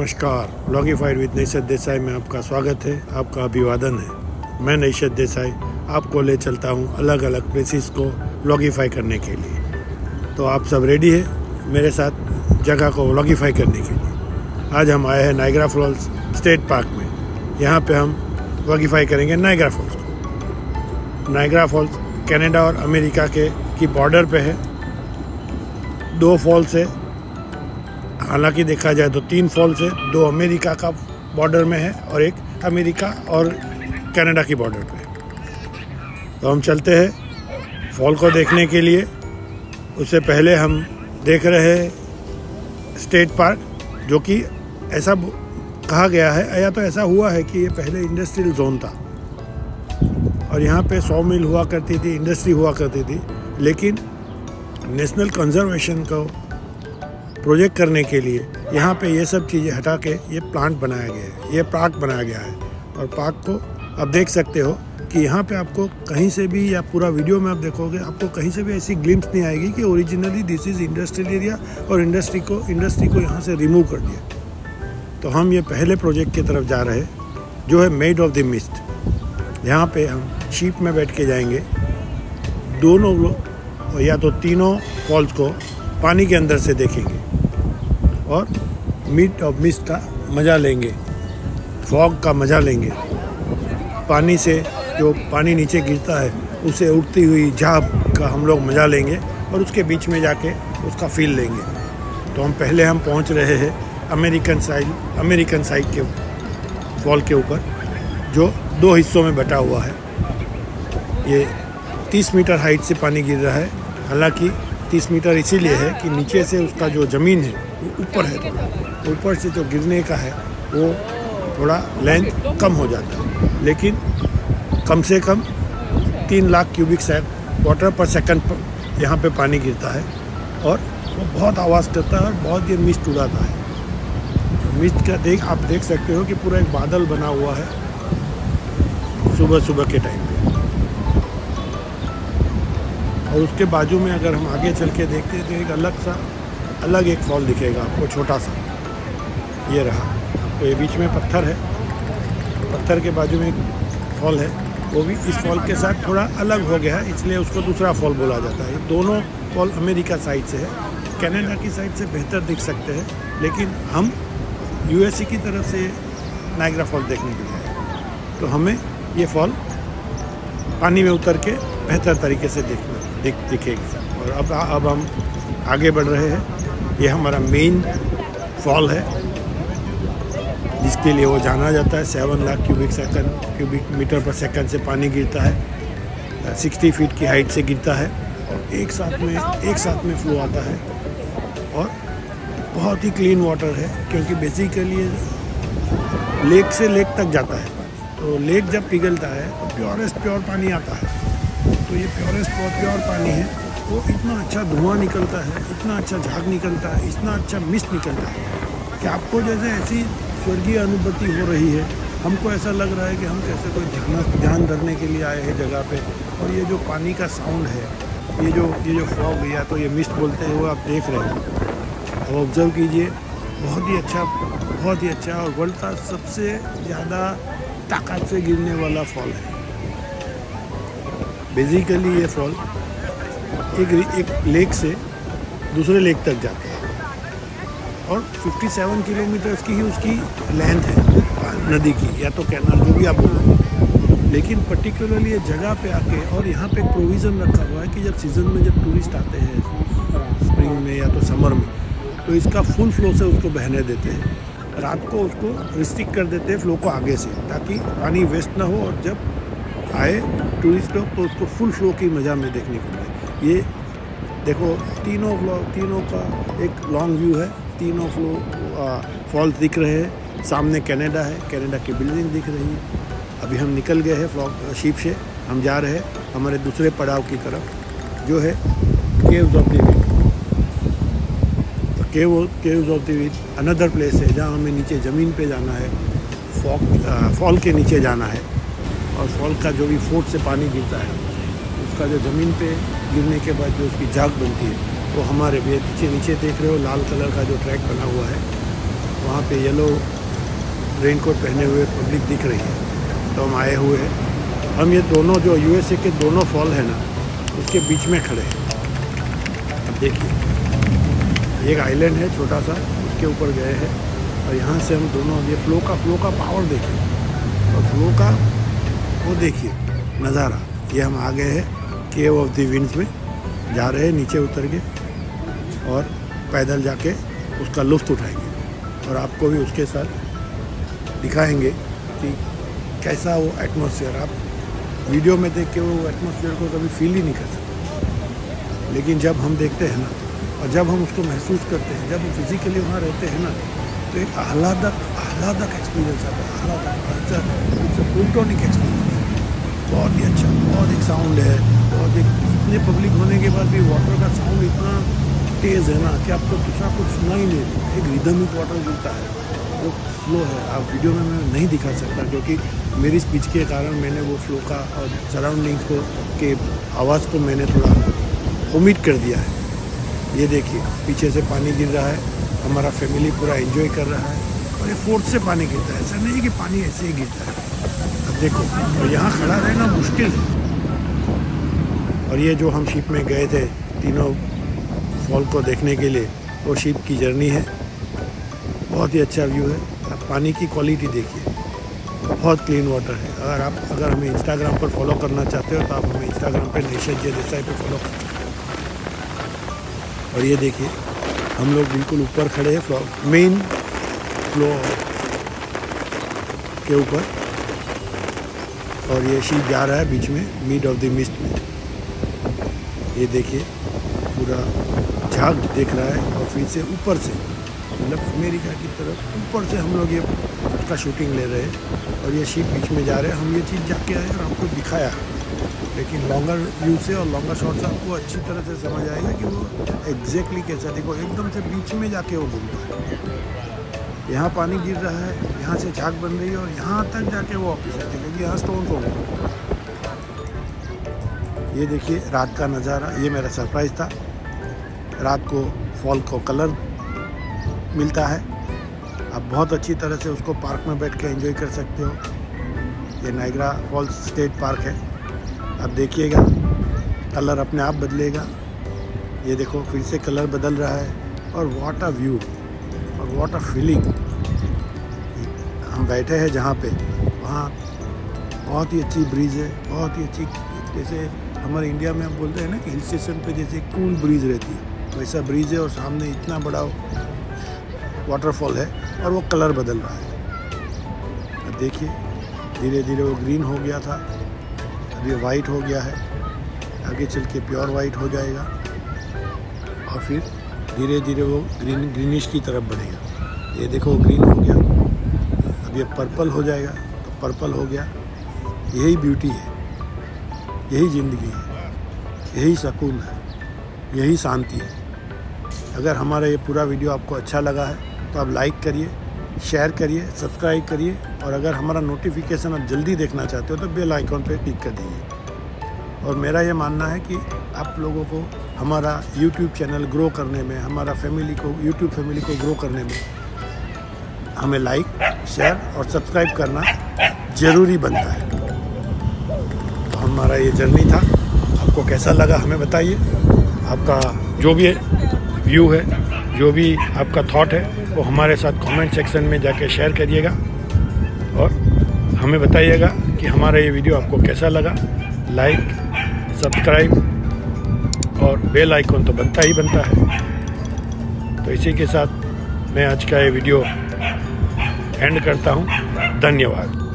नमस्कार, व्लॉगिफाइड विद नैशद देसाई में आपका स्वागत है, आपका अभिवादन है। मैं नैशद देसाई आपको ले चलता हूँ अलग अलग प्लेसेस को व्लॉगिफाई करने के लिए। तो आप सब रेडी है मेरे साथ जगह को व्लॉगिफाई करने के लिए। आज हम आए हैं नायग्रा फॉल्स स्टेट पार्क में। यहाँ पे हम व्लॉगिफाई करेंगे नायग्रा फॉल्स को। नायग्रा फॉल्स कनाडा और अमेरिका की बॉर्डर पे है। 2 फॉल्स है, हालांकि देखा जाए तो 3 फॉल्स है। 2 अमेरिका का बॉर्डर में है और एक अमेरिका और कनाडा की बॉर्डर पे है। तो हम चलते हैं फॉल को देखने के लिए। उससे पहले हम देख रहे हैं स्टेट पार्क, जो कि ऐसा कहा गया है या तो ऐसा हुआ है कि ये पहले इंडस्ट्रियल जोन था और यहाँ पे 100 मील हुआ करती थी, इंडस्ट्री हुआ करती थी। लेकिन नेशनल कंजर्वेशन को प्रोजेक्ट करने के लिए यहाँ पे ये सब चीज़ें हटा के ये प्लांट बनाया गया है, ये पार्क बनाया गया है। और पार्क को आप देख सकते हो कि यहाँ पे आपको कहीं से भी, या पूरा वीडियो में आप देखोगे, आपको कहीं से भी ऐसी ग्लिम्स नहीं आएगी कि originally this is industrial area और इंडस्ट्री को यहाँ से रिमूव कर दिया। तो हम ये पहले प्रोजेक्ट की तरफ जा रहे हैं, जो है मेड ऑफ द मिस्ट। यहाँ पे हम शिप में बैठ के जाएंगे। दोनों लोग या तो तीनों फॉल्स को पानी के अंदर से देखेंगे और मेड ऑफ मिस्ट का मज़ा लेंगे, फॉग का मज़ा लेंगे। पानी से जो पानी नीचे गिरता है उसे उड़ती हुई झाग का हम लोग मज़ा लेंगे और उसके बीच में जाके उसका फील लेंगे। तो हम पहुंच रहे हैं अमेरिकन साइड के फॉल के ऊपर, जो 2 हिस्सों में बटा हुआ है। ये 30 मीटर हाइट से पानी गिर रहा है। हालांकि 30 मीटर इसीलिए है कि नीचे से उसका जो ज़मीन है वो ऊपर है, तो ऊपर से जो गिरने का है वो थोड़ा लेंथ कम हो जाता है। लेकिन कम से कम 3 लाख क्यूबिक वाटर पर सेकंड पर यहाँ पे पानी गिरता है और वो बहुत आवाज़ करता है और बहुत ये मिस्ट उड़ाता है। तो मिस्ट का आप देख सकते हो कि पूरा एक बादल बना हुआ है सुबह के टाइम पे। और उसके बाजू में अगर हम आगे चल के देखते हैं तो एक अलग एक फॉल दिखेगा आपको, छोटा सा। ये रहा, तो ये बीच में पत्थर है, पत्थर के बाजू में एक फॉल है। वो भी इस फॉल के साथ थोड़ा अलग हो गया है, इसलिए उसको दूसरा फॉल बोला जाता है। दोनों फॉल अमेरिका साइड से है, कनाडा की साइड से बेहतर दिख सकते हैं। लेकिन हम यूएसए की तरफ से नायग्रा फॉल देखने के लिए आए, तो हमें ये फॉल पानी में उतर के बेहतर तरीके से दिखेगी। और अब हम आगे बढ़ रहे हैं। ये हमारा मेन फॉल है, जिसके लिए वो जाना जाता है। 7 लाख क्यूबिक मीटर पर सेकंड से पानी गिरता है, 60 फीट की हाइट से गिरता है और एक साथ में फ्लो आता है। और बहुत ही क्लीन वाटर है, क्योंकि बेसिकली लेक से लेक तक जाता है पानी। तो लेक जब पिघलता है तो प्योर पानी आता है। तो ये प्योर पानी है। वो इतना अच्छा धुआं निकलता है, इतना अच्छा झाग निकलता है, इतना अच्छा मिस्ट निकलता है कि आपको जैसे ऐसी स्वर्गीय अनुभूति हो रही है। हमको ऐसा लग रहा है कि हम कैसे कोई ध्यान धरने के लिए आए हैं जगह पे। और ये जो पानी का साउंड है, ये जो फॉग या तो ये मिस्ट बोलते हैं, वो आप देख रहे हो। अब ऑब्जर्व कीजिए, बहुत ही अच्छा और वर्ल्ड का सबसे ज़्यादा ताकत से गिरने वाला फॉल है। बेसिकली ये फॉल एक लेक से दूसरे लेक तक जाता है और 57 किलोमीटर की ही उसकी लेंथ है नदी की, या तो कैनाल, जो भी आप बोलो। लेकिन पर्टिकुलरली ये जगह पे आके, और यहाँ पे प्रोविज़न रखा हुआ है कि जब टूरिस्ट आते हैं स्प्रिंग में या तो समर में, तो इसका फुल फ्लो से उसको बहने देते हैं। रात को उसको रिस्ट्रिक्ट कर देते हैं फ्लो को आगे से, ताकि पानी वेस्ट ना हो और जब आए टूरिस्ट लोग तो उसको फुल फ्लो की मज़ा में देखने को मिले। ये देखो, तीनों का एक लॉन्ग व्यू है। तीनों फॉल्स दिख रहे हैं। सामने कनाडा है, कनाडा की बिल्डिंग दिख रही है। अभी हम निकल गए हैं शिप से, हम जा रहे हैं हमारे दूसरे पड़ाव की तरफ, जो है caves of the wind. Caves of the wind another place है जहाँ हमें नीचे ज़मीन पे जाना है, फॉल के नीचे जाना है। और फॉल का जो भी फोर्ट से पानी गिरता है, उसका जो ज़मीन पे गिरने के बाद जो उसकी झाग बनती है, वो हमारे नीचे देख रहे हो लाल कलर का जो ट्रैक बना हुआ है, वहाँ पे येलो रेनकोट पहने हुए पब्लिक दिख रही है। तो हम आए हुए हैं, हम ये दोनों जो यूएसए के दोनों फॉल है ना, उसके बीच में खड़े हैं। अब देखिए, एक आइलैंड है छोटा सा, उसके ऊपर गए हैं और यहाँ से हम दोनों ये फ्लो का पावर देखिए, और फ्लो का वो देखिए नज़ारा। ये हम आ गए हैं केव ऑफ द विंड्स में, जा रहे हैं, नीचे उतर के और पैदल जाके उसका लुत्फ़ उठाएंगे और आपको भी उसके साथ दिखाएंगे कि कैसा वो एटमॉस्फेयर। आप वीडियो में देख के वो एटमॉस्फेयर को कभी फील ही नहीं कर सकते, लेकिन जब हम देखते हैं ना और जब हम उसको महसूस करते हैं, जब हम फिज़िकली वहाँ रहते हैं ना, तो एक आह्लादक एक्सपीरियंस आता है। आह्लादक, इट्स अ प्लूटोनिक एक्सपीरियंस, बहुत ही अच्छा। बहुत एक साउंड है, बहुत एक इतने पब्लिक होने के बाद भी वाटर का साउंड इतना तेज़ है ना कि आपको दूसरा कुछ सुना ही नहीं देता। एक रिदमिक वाटर गिरता है, वो फ्लो है। आप वीडियो में मैं नहीं दिखा सकता क्योंकि मेरी स्पीच के कारण मैंने वो फ्लो का और सराउंडिंग्स को के आवाज़ को मैंने थोड़ा ओमिट कर दिया है। ये देखिए, पीछे से पानी गिर रहा है, हमारा फैमिली पूरा एंजॉय कर रहा है और ये फोर्स से पानी गिरता है, ऐसा नहीं है कि पानी ऐसे ही गिरता है। अब देखो, और यहाँ खड़ा रहना मुश्किल है। और ये जो हम शिप में गए थे तीनों फॉल को देखने के लिए, वो शिप की जर्नी है। बहुत ही अच्छा व्यू है। आप पानी की क्वालिटी देखिए, बहुत क्लीन वाटर है। अगर हमें इंस्टाग्राम पर फॉलो करना चाहते हो तो आप हमें इंस्टाग्राम पे नैशद जे देसाई पे फॉलो कर सकते हो। और ये देखिए, हम लोग बिल्कुल ऊपर खड़े हैं, मेन फ्लोर के ऊपर, और ये शिप जा रहा है बीच में मिड ऑफ द मिस्ट में। ये देखिए, पूरा झाग दिख रहा है और फिर से ऊपर से, मतलब अमेरिका की तरफ ऊपर से हम लोग ये उसका शूटिंग ले रहे हैं और ये शिप बीच में जा रहे हैं। हम ये चीज़ जाके आए और आपको दिखाया, लेकिन लॉन्गर व्यू से और लॉन्गर शॉट से आपको अच्छी तरह से समझ आएगा कि वो एग्जैक्टली कैसा। देखो, एकदम से बीच में जाके वो घूमता है। यहाँ पानी गिर रहा है, यहाँ से झाग बन रही है और यहाँ तक जाके वो वापस आती है क्योंकि यहाँ स्टोन्स होंगे। ये देखिए रात का नज़ारा, ये मेरा सरप्राइज़ था। रात को फॉल को कलर मिलता है, आप बहुत अच्छी तरह से उसको पार्क में बैठ के एंजॉय कर सकते हो। ये नायग्रा फॉल्स स्टेट पार्क है। अब देखिएगा, कलर अपने आप बदलेगा। ये देखो, फिर से कलर बदल रहा है और व्हाट अ व्यू और व्हाट अ फीलिंग। हम बैठे हैं जहाँ पे, वहाँ बहुत ही अच्छी ब्रीज है, बहुत ही अच्छी। जैसे हमारे इंडिया में हम बोलते हैं ना कि हिल स्टेशन पे जैसे कूल ब्रीज रहती है, वैसा ब्रीज है और सामने इतना बड़ा वाटरफॉल है और वो कलर बदल रहा है। अब देखिए, धीरे धीरे वो ग्रीन हो गया था, अभी वाइट हो गया है, आगे चल के प्योर वाइट हो जाएगा और फिर धीरे धीरे वो ग्रीनिश की तरफ बढ़ेगा। ये देखो, ग्रीन हो गया, अब ये पर्पल हो जाएगा, तो पर्पल हो गया। यही ब्यूटी है, यही ज़िंदगी है, यही सुकून है, यही शांति है। अगर हमारा ये पूरा वीडियो आपको अच्छा लगा है तो आप लाइक करिए, शेयर करिए, सब्सक्राइब करिए और अगर हमारा नोटिफिकेशन आप जल्दी देखना चाहते हो तो बेल आइकॉन पे क्लिक कर दीजिए। और मेरा ये मानना है कि आप लोगों को हमारा यूट्यूब चैनल ग्रो करने में, हमारा यूट्यूब फैमिली को ग्रो करने में हमें लाइक, शेयर और सब्सक्राइब करना ज़रूरी बनता है। तो हमारा ये जर्नी था, आपको कैसा लगा हमें बताइए। आपका जो भी व्यू है, जो भी आपका थॉट है, वो हमारे साथ कमेंट सेक्शन में जाके शेयर करिएगा और हमें बताइएगा कि हमारा ये वीडियो आपको कैसा लगा। लाइक, सब्सक्राइब और बेल आइकॉन तो बनता ही बनता है। तो इसी के साथ मैं आज का ये वीडियो एंड करता हूँ। धन्यवाद।